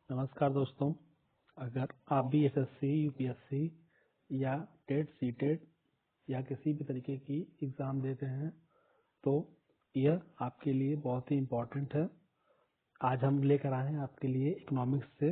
नमस्कार दोस्तों। अगर आप भी एसएससी, यूपीएससी या टेट, सीटेट या किसी भी तरीके की एग्ज़ाम देते हैं तो यह आपके लिए बहुत ही इम्पोर्टेंट है। आज हम लेकर आए हैं आपके लिए इकोनॉमिक्स से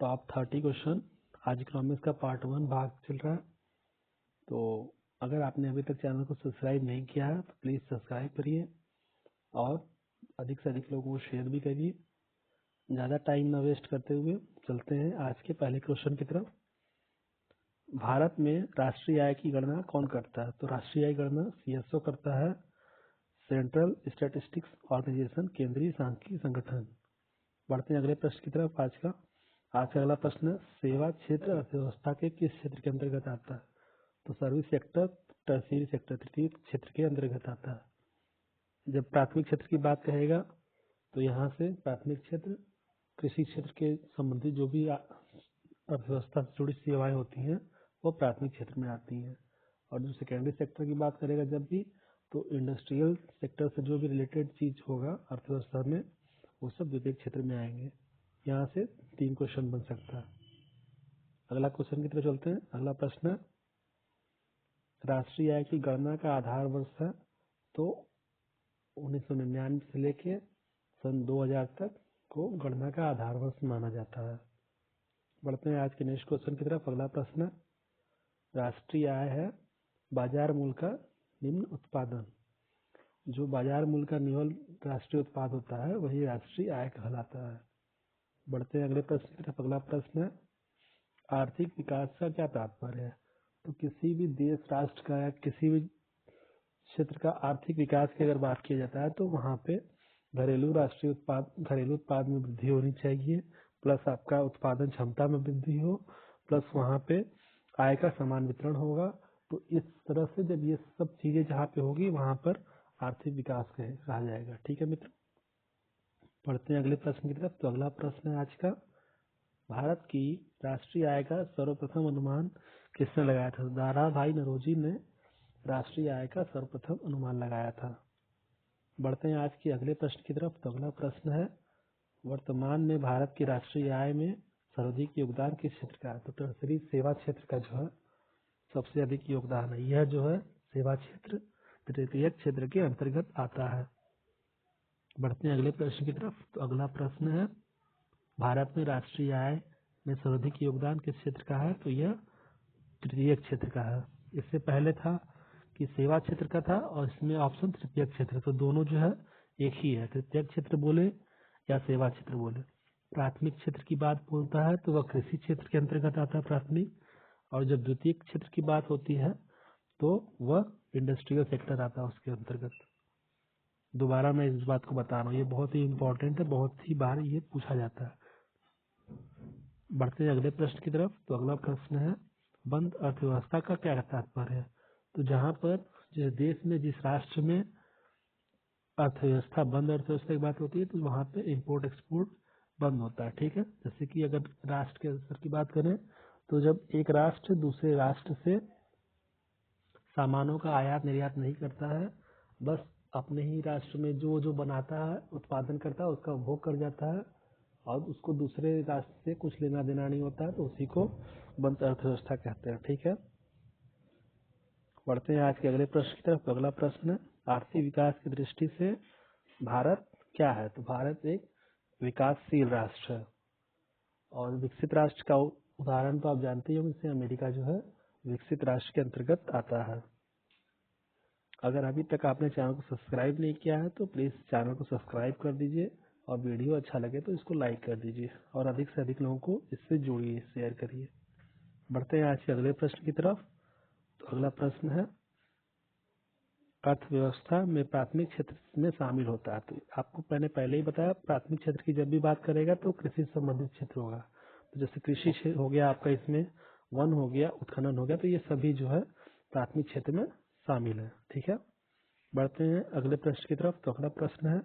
टॉप 30 क्वेश्चन। आज इकोनॉमिक्स का पार्ट 1 भाग चल रहा है। तो अगर आपने अभी तक चैनल को सब्सक्राइब नहीं किया है तो प्लीज़ सब्सक्राइब करिए और अधिक से अधिक लोगों को शेयर भी करिए। ज़्यादा टाइम ना वेस्ट करते हुए चलते हैं आज के पहले क्वेश्चन की तरफ। भारत में राष्ट्रीय आय की गणना कौन करता है? तो राष्ट्रीय आय गणना सीएसओ करता है, सेंट्रल स्टैटिस्टिक्स ऑर्गेनाइजेशन, केंद्रीय सांख्यिकी संगठन। बढ़ते हैं अगले प्रश्न की तरफ। आज का अगला प्रश्न है, सेवा क्षेत्र अर्थव्यवस्था के किस क्षेत्र के अंतर्गत आता है? तो सर्विस सेक्टर, टर्शियरी सेक्टर, तृतीय क्षेत्र के अंतर्गत आता है। जब प्राथमिक क्षेत्र की बात कहेगा तो यहाँ से प्राथमिक क्षेत्र कृषि क्षेत्र के संबंधित जो भी अर्थव्यवस्था से जुड़ी सेवाएं होती हैं वो प्राथमिक क्षेत्र में आती हैं। और जो सेकेंडरी सेक्टर की बात करेगा जब भी, तो इंडस्ट्रियल सेक्टर से जो भी रिलेटेड चीज होगा अर्थव्यवस्था में वो सब द्वितीय क्षेत्र में आएंगे। यहाँ से 3 क्वेश्चन बन सकता है। अगला क्वेश्चन की तरफ चलते हैं। अगला प्रश्न है, राष्ट्रीय आय की गणना का आधार वर्ष है? तो 1999 से लेके सन 2000 तक को गणना का आधार वर्ष माना जाता है। बढ़ते हैं आज के नेक्स्ट क्वेश्चन की तरफ। अगला प्रश्न, राष्ट्रीय आय है बाजार मूल्य का निम्न उत्पादन। जो बाजार मूल्य का निम्न राष्ट्रीय उत्पाद होता है वही राष्ट्रीय आय कहलाता है। बढ़ते हैं अगले प्रश्न की तरफ। अगला प्रश्न है, आर्थिक विकास का क्या तात्पर्य है? तो किसी भी देश, राष्ट्र का या किसी भी क्षेत्र का आर्थिक विकास की अगर बात किया जाता है तो वहाँ पे घरेलू उत्पाद में वृद्धि होनी चाहिए, प्लस आपका उत्पादन क्षमता में वृद्धि हो, प्लस वहाँ पे आय का समान वितरण होगा। तो इस तरह से जब ये सब चीजें जहाँ पे होगी वहाँ पर आर्थिक विकास कहा जाएगा। ठीक है मित्र, पढ़ते हैं अगले प्रश्न की तरफ। तो अगला प्रश्न है आज का, भारत की राष्ट्रीय आय का सर्वप्रथम अनुमान किसने लगाया था? दाराभाई नौरोजी ने राष्ट्रीय आय का सर्वप्रथम अनुमान लगाया था। बढ़ते हैं आज के अगले प्रश्न की तरफ। तो अगला प्रश्न है, वर्तमान में भारत की राष्ट्रीय आय में सर्वाधिक योगदान किस क्षेत्र का है? तो टर्शरी सेवा क्षेत्र का जो है सबसे अधिक योगदान है। यह जो है सेवा क्षेत्र तृतीय क्षेत्र के अंतर्गत आता है। बढ़ते हैं अगले प्रश्न की तरफ। तो अगला प्रश्न है, भारत में राष्ट्रीय आय में सर्वाधिक योगदान किस क्षेत्र का है? तो यह तृतीय क्षेत्र का है। इससे पहले था कि सेवा क्षेत्र का था और इसमें ऑप्शन तृतीय क्षेत्र, तो दोनों जो है एक ही है, तृतीय क्षेत्र बोले या सेवा क्षेत्र बोले। प्राथमिक क्षेत्र की बात बोलता है तो वह कृषि क्षेत्र के अंतर्गत आता है प्राथमिक, और जब द्वितीय क्षेत्र की बात होती है तो वह इंडस्ट्रियल सेक्टर आता है उसके अंतर्गत। दोबारा मैं इस बात को बता रहा हूँ, ये बहुत ही इंपॉर्टेंट है, बहुत ही बार ये पूछा जाता है। बढ़ते हैं अगले प्रश्न की तरफ। तो अगला प्रश्न है, बंद अर्थव्यवस्था का क्या तात्पर्य है? तो जहाँ पर जिस देश में, जिस राष्ट्र में अर्थव्यवस्था बंद अर्थव्यवस्था की बात होती है तो वहाँ पे इंपोर्ट एक्सपोर्ट बंद होता है। ठीक है, जैसे कि अगर राष्ट्र के स्तर की बात करें तो जब एक राष्ट्र दूसरे राष्ट्र से सामानों का आयात निर्यात नहीं करता है, बस अपने ही राष्ट्र में जो जो बनाता है, उत्पादन करता है, उसका उपभोग कर जाता है और उसको दूसरे राष्ट्र से कुछ लेना देना नहीं होता है, तो उसी को बंद अर्थव्यवस्था कहते हैं। ठीक है, बढ़ते हैं आज के अगले प्रश्न की तरफ। अगला प्रश्न है, आर्थिक विकास की दृष्टि से भारत क्या है? तो भारत एक विकासशील राष्ट्र है और विकसित राष्ट्र का उदाहरण तो आप जानते ही होंगे, जैसे अमेरिका जो है विकसित राष्ट्र के अंतर्गत आता है। अगर अभी तक आपने चैनल को सब्सक्राइब नहीं किया है तो प्लीज चैनल को सब्सक्राइब कर दीजिए और वीडियो अच्छा लगे तो इसको लाइक कर दीजिए और अधिक से अधिक लोगों को इससे जोड़िए, शेयर करिए। बढ़ते हैं आज के अगले प्रश्न की तरफ। तो अगला प्रश्न है, अर्थव्यवस्था में प्राथमिक क्षेत्र में शामिल होता है? तो आपको मैंने पहले ही बताया, प्राथमिक क्षेत्र की जब भी बात करेगा तो कृषि से संबंधित क्षेत्र होगा। तो जैसे कृषि क्षेत्र हो गया आपका, इसमें वन हो गया, उत्खनन हो गया, तो ये सभी जो है प्राथमिक क्षेत्र में शामिल है। ठीक है, बढ़ते हैं अगले प्रश्न की तरफ। तो अगला प्रश्न है,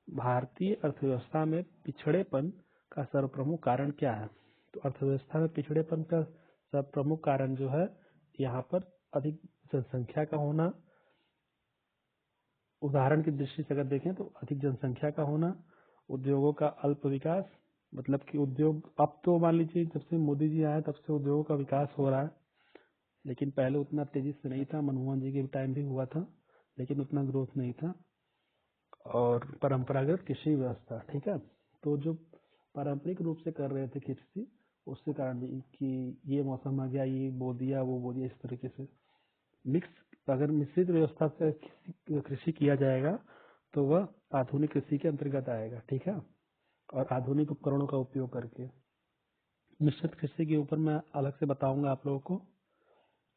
भारतीय अर्थव्यवस्था में पिछड़ेपन का सर्वप्रमुख कारण क्या है? तो अर्थव्यवस्था में पिछड़ेपन का सर्वप्रमुख कारण जो है यहाँ पर अधिक जनसंख्या का होना। उदाहरण की दृष्टि से अगर देखें तो अधिक जनसंख्या का होना, उद्योगों का अल्प विकास, मतलब कि उद्योग, अब तो मान लीजिए जब से मोदी जी आए तब से उद्योगों का विकास हो रहा है, लेकिन पहले उतना तेजी से नहीं था। मनमोहन जी के टाइम भी हुआ था, लेकिन उतना ग्रोथ नहीं था। और परंपरागत कृषि व्यवस्था, ठीक है, तो जो पारंपरिक रूप से कर रहे थे कृषि, उसके कारण भी कि ये मौसम आ गया, ये बो दिया, वो बो दिया, इस तरीके से मिक्स, अगर मिश्रित व्यवस्था से कृषि किया जाएगा तो वह आधुनिक कृषि के अंतर्गत आएगा, ठीक है। और आधुनिक उपकरणों का उपयोग करके मिश्रित कृषि के ऊपर मैं अलग से बताऊंगा आप लोगों को।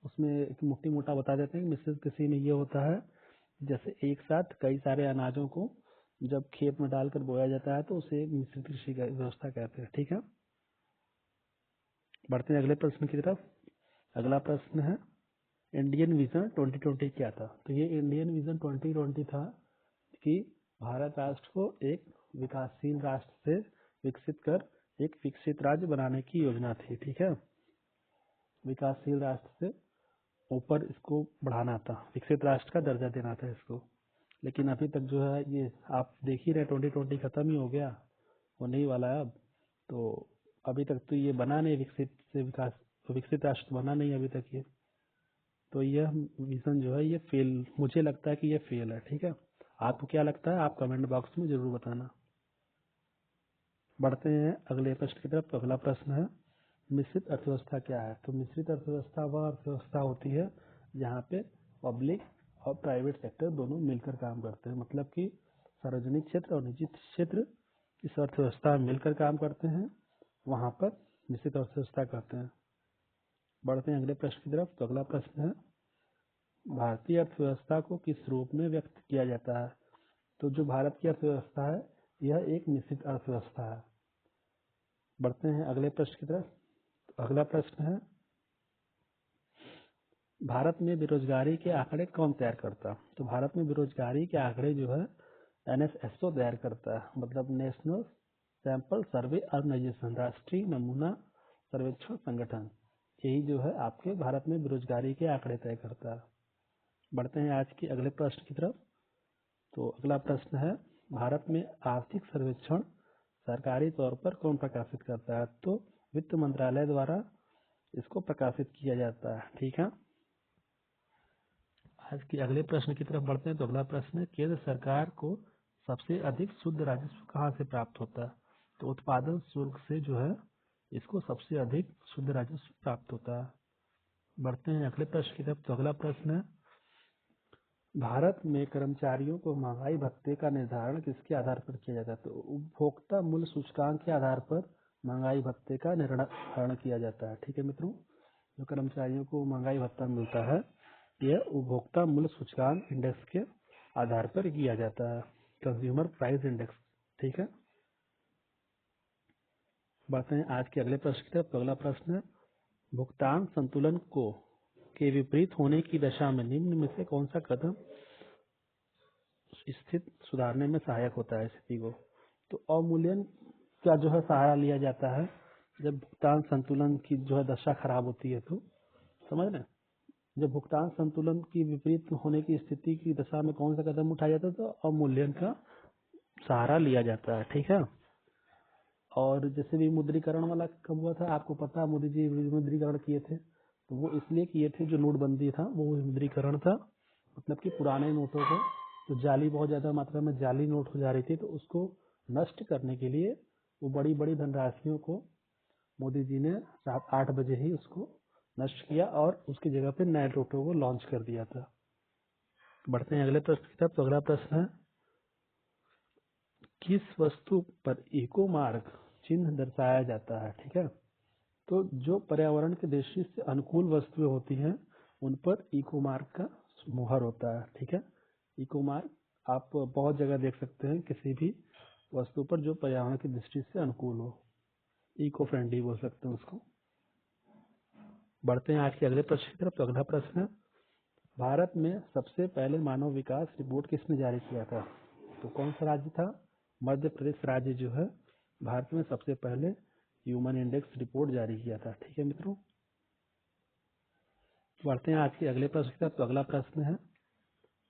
उसमें एक मोटी मोटा बता देते हैं कि मिश्रित कृषि में ये होता है, जैसे एक साथ कई सारे अनाजों को जब खेत में डालकर बोया जाता है तो उसे मिश्रित कृषि का व्यवस्था कहते हैं, ठीक है। बढ़ते हैं अगले प्रश्न की तरफ। अगला प्रश्न है, इंडियन विजन 2020 क्या था? तो ये इंडियन विजन 2020 था कि भारत राष्ट्र को एक विकासशील राष्ट्र से विकसित कर एक विकसित राज्य बनाने की योजना थी, ठीक है। विकासशील राष्ट्र से ऊपर इसको बढ़ाना था, विकसित राष्ट्र का दर्जा देना था इसको। लेकिन अभी तक जो है ये आप देख ही रहे, 2020 खत्म ही हो गया, होने ही वाला है अब। तो अभी तक तो ये बना नहीं, विकसित राष्ट्र बना नहीं अभी तक ये। तो यह विजन जो है ये फेल, मुझे लगता है कि ये फेल है, ठीक है। आपको क्या लगता है आप कमेंट बॉक्स में जरूर बताना। बढ़ते हैं अगले प्रश्न की तरफ। तो अगला प्रश्न है, मिश्रित अर्थव्यवस्था क्या है? तो मिश्रित अर्थव्यवस्था वह अर्थव्यवस्था होती है जहाँ पे पब्लिक और प्राइवेट सेक्टर दोनों मिलकर काम करते हैं, मतलब कि सार्वजनिक क्षेत्र और निजी क्षेत्र इस अर्थव्यवस्था में मिलकर काम करते हैं, वहाँ पर मिश्रित अर्थव्यवस्था कहते हैं। बढ़ते हैं अगले प्रश्न की तरफ। तो अगला प्रश्न है, भारतीय अर्थव्यवस्था को किस रूप में व्यक्त किया जाता है? तो जो भारत की अर्थव्यवस्था है यह एक मिश्रित अर्थव्यवस्था है। बढ़ते हैं अगले प्रश्न की तरफ। तो अगला प्रश्न है, भारत में बेरोजगारी के आंकड़े कौन तैयार करता है? तो भारत में बेरोजगारी के आंकड़े जो है एनएसएसओ तैयार करता है, मतलब नेशनल सैंपल सर्वे ऑर्गेनाइजेशन, राष्ट्रीय नमूना सर्वेक्षण संगठन। यही जो है आपके भारत में बेरोजगारी के आंकड़े तय करता है। बढ़ते हैं आज के अगले प्रश्न की तरफ। तो अगला प्रश्न है, भारत में आर्थिक सर्वेक्षण सरकारी तौर पर कौन प्रकाशित करता है? तो वित्त मंत्रालय द्वारा इसको प्रकाशित किया जाता है, ठीक है। आज के अगले प्रश्न की तरफ बढ़ते हैं। तो अगला प्रश्न है, केंद्र सरकार को सबसे अधिक शुद्ध राजस्व कहाँ से प्राप्त होता है? तो उत्पादन शुल्क से जो है इसको सबसे अधिक शुद्ध राजस्व प्राप्त होता है। बढ़ते हैं अगले प्रश्न की तरफ। तो अगला प्रश्न है, भारत में कर्मचारियों को महंगाई भत्ते का निर्धारण किसके आधार पर किया जाता है? तो उपभोक्ता मूल्य सूचकांक के आधार पर महंगाई भत्ते का निर्धारण किया जाता है, ठीक है मित्रों। जो कर्मचारियों को महंगाई भत्ता मिलता है यह उपभोक्ता मूल्य सूचकांक इंडेक्स के आधार पर किया जाता है, कंज्यूमर प्राइस इंडेक्स, ठीक है। बढ़ते हैं आज के अगले प्रश्न की तरफ। तो अगला प्रश्न है, भुगतान संतुलन को के विपरीत होने की दशा में निम्न में से कौन सा कदम स्थिति सुधारने में सहायक होता है स्थिति को? तो अवमूल्यन का जो है सहारा लिया जाता है जब भुगतान संतुलन की जो है दशा खराब होती है, तो समझ रहे हैं? जब भुगतान संतुलन की विपरीत होने की स्थिति की दशा में कौन सा कदम उठाया जाता है? तो अवमूल्यन का सहारा लिया जाता है, ठीक है। और जैसे विमुद्रीकरण वाला कब हुआ था आपको पता है? मोदी जी विमुद्रीकरण किए थे, तो वो इसलिए किए थे, जो नोटबंदी था वो विमुद्रीकरण था, मतलब कि पुराने नोटों को जो जाली, बहुत ज्यादा मात्रा में जाली नोट हो जा रही थी, तो उसको नष्ट करने के लिए वो बड़ी बड़ी धनराशियों को मोदी जी ने रात 8 बजे ही उसको नष्ट किया और उसकी जगह पे नए नोटों को लॉन्च कर दिया था। बढ़ते हैं अगले प्रश्न की तरफ। तो अगला प्रश्न है, किस वस्तु पर इको मार्क चिन्ह दर्शाया जाता है? ठीक है, तो जो पर्यावरण की दृष्टि से अनुकूल वस्तुएं होती हैं उन पर इको मार्क का मुहर होता है, ठीक है। इको मार्क आप बहुत जगह देख सकते हैं, किसी भी वस्तु पर जो पर्यावरण की दृष्टि से अनुकूल हो, इको फ्रेंडली बोल सकते हैं उसको। बढ़ते हैं आज के अगले प्रश्न की तरफ। तो अगला प्रश्न है, भारत में सबसे पहले मानव विकास रिपोर्ट किसने जारी किया था? तो कौन सा राज्य था? मध्य प्रदेश राज्य जो है भारत में सबसे पहले ह्यूमन इंडेक्स रिपोर्ट जारी किया था, ठीक है मित्रों। बढ़ते हैं आज के अगले प्रश्न की तरफ। तो अगला प्रश्न है,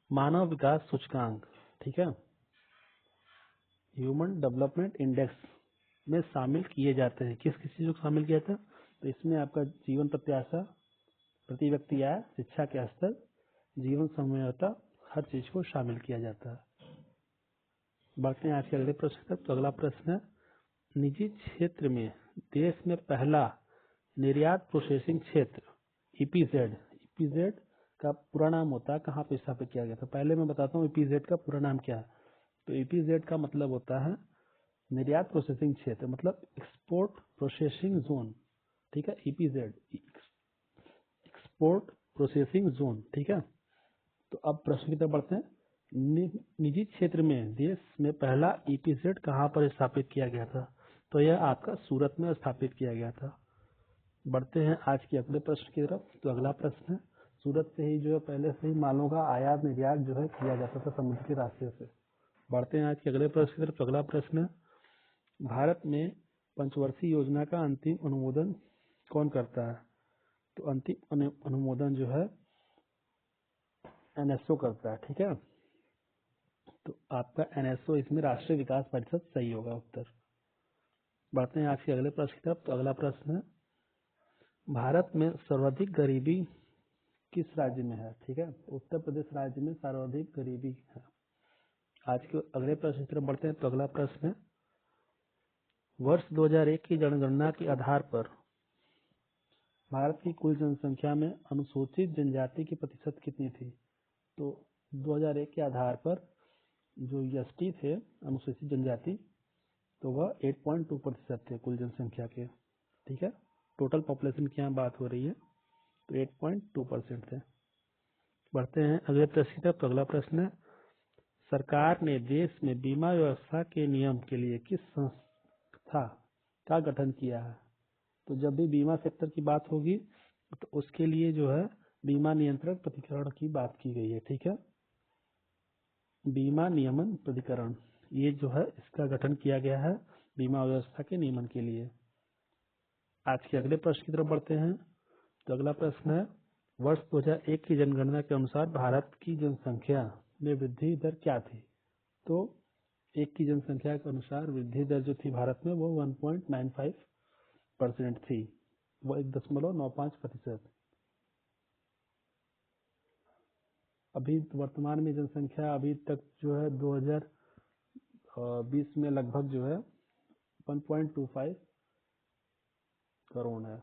मानव विकास सूचकांक, ठीक है, ह्यूमन डेवलपमेंट इंडेक्स में शामिल किए जाते हैं। किस किस चीज़ों को शामिल किया था? तो इसमें आपका जीवन प्रत्याशा, प्रति व्यक्ति आय, शिक्षा के स्तर, जीवन समयता, हर चीज को शामिल किया जाता है। बढ़ते हैं आज के अगले प्रश्न तक। तो अगला प्रश्न है, निजी क्षेत्र में देश में पहला निर्यात प्रोसेसिंग क्षेत्र ईपीजेड, ईपीजेड का पूरा नाम होता है, कहाँ पे स्थापित किया गया था? पहले मैं बताता हूँ ईपीजेड का पूरा नाम क्या है। तो ईपीजेड का मतलब होता है निर्यात प्रोसेसिंग क्षेत्र, मतलब एक्सपोर्ट प्रोसेसिंग जोन। ठीक है, ईपीजेड एक्सपोर्ट प्रोसेसिंग जोन। ठीक है, तो अब प्रश्न की तरफ बढ़ते हैं। निजी क्षेत्र में देश में पहला ईपीजेड कहाँ पर स्थापित किया गया था? तो यह आपका सूरत में स्थापित किया गया था। बढ़ते हैं आज के अगले प्रश्न की तरफ। तो अगला प्रश्न है, सूरत से ही जो है पहले से ही मालों का आयात निर्यात जो है किया जाता था समुद्र के रास्ते से। बढ़ते हैं आज के अगले प्रश्न की तरफ। अगला प्रश्न है, भारत में पंचवर्षीय योजना का अंतिम अनुमोदन कौन करता है? तो अंतिम अनुमोदन जो है एनएसओ करता है। ठीक है, तो आपका एनएसओ इसमें राष्ट्रीय विकास परिषद सही होगा उत्तर। बढ़ते हैं आज के अगले प्रश्न की तरफ। तो अगला प्रश्न है, भारत में सर्वाधिक गरीबी किस राज्य में है? ठीक है, उत्तर प्रदेश राज्य में सर्वाधिक गरीबी है। आज के अगले प्रश्न की तरफ बढ़ते हैं। तो अगला प्रश्न है, वर्ष 2001 की जनगणना के आधार पर भारत की कुल जनसंख्या में अनुसूचित जनजाति की प्रतिशत कितनी थी? तो 2001 के आधार पर जो एसटी थे अनुसूचित जनजाति, तो वह 8.2% थे कुल जनसंख्या के। ठीक है, टोटल पॉपुलेशन की यहाँ बात हो रही है, तो 8.2% थे। बढ़ते हैं अगले प्रश्न की तरफ। तो अगला प्रश्न है, सरकार ने देश में बीमा व्यवस्था के नियम के लिए किस संस्था का गठन किया है? तो जब भी बीमा सेक्टर की बात होगी तो उसके लिए जो है बीमा नियंत्रक प्राधिकरण की बात की गई है। ठीक है, बीमा नियमन प्राधिकरण, ये जो है इसका गठन किया गया है बीमा व्यवस्था के नियमन के लिए। आज के अगले प्रश्न की तरफ बढ़ते हैं। तो अगला प्रश्न है, वर्ष 2001 की जनगणना के अनुसार भारत की जनसंख्या में वृद्धि दर क्या थी? तो एक की जनसंख्या के अनुसार वृद्धि दर जो थी भारत में वो 1.95% थी, वो 1.95%। अभी वर्तमान में जनसंख्या अभी तक जो है 2020 में लगभग जो है 1.25 करोड़ है।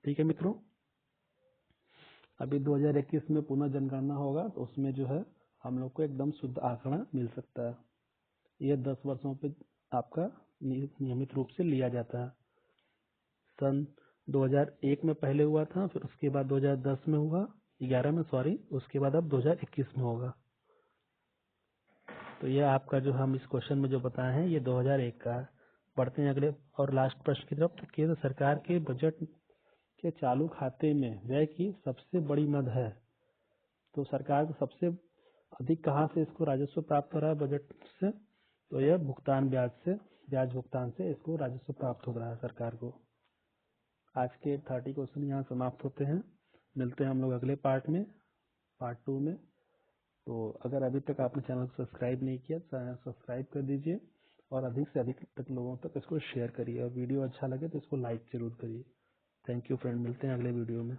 ठीक है मित्रों, अभी 2021 में पुनः जनगणना होगा तो उसमें जो है हम लोग को एकदम शुद्ध आंकड़ा मिल सकता है। यह 10 वर्षों पे आपका नियमित रूप से लिया जाता है। सन 2001 में पहले हुआ था, फिर उसके बाद 2010 में हुआ, 11 में सॉरी, उसके बाद अब 2021 में होगा। तो यह आपका जो हम इस क्वेश्चन में जो बताए हैं ये 2001 का है। बढ़ते हैं अगले और लास्ट प्रश्न की तरफ। तो केंद्र सरकार के बजट के चालू खाते में व्यय की सबसे बड़ी मद है, तो सरकार को सबसे अधिक कहाँ से इसको राजस्व प्राप्त हो रहा है बजट से? तो यह भुगतान ब्याज से, ब्याज भुगतान से इसको राजस्व प्राप्त हो रहा है सरकार को। आज के 30 क्वेश्चन यहाँ समाप्त होते हैं। मिलते हैं हम लोग अगले पार्ट में, पार्ट 2 में। तो अगर अभी तक आपने चैनल को सब्सक्राइब नहीं किया तो चैनल सब्सक्राइब कर दीजिए और अधिक से अधिक तक लोगों तक इसको शेयर करिए, और वीडियो अच्छा लगे तो इसको लाइक जरूर करिए। थैंक यू फ्रेंड, मिलते हैं अगले वीडियो में।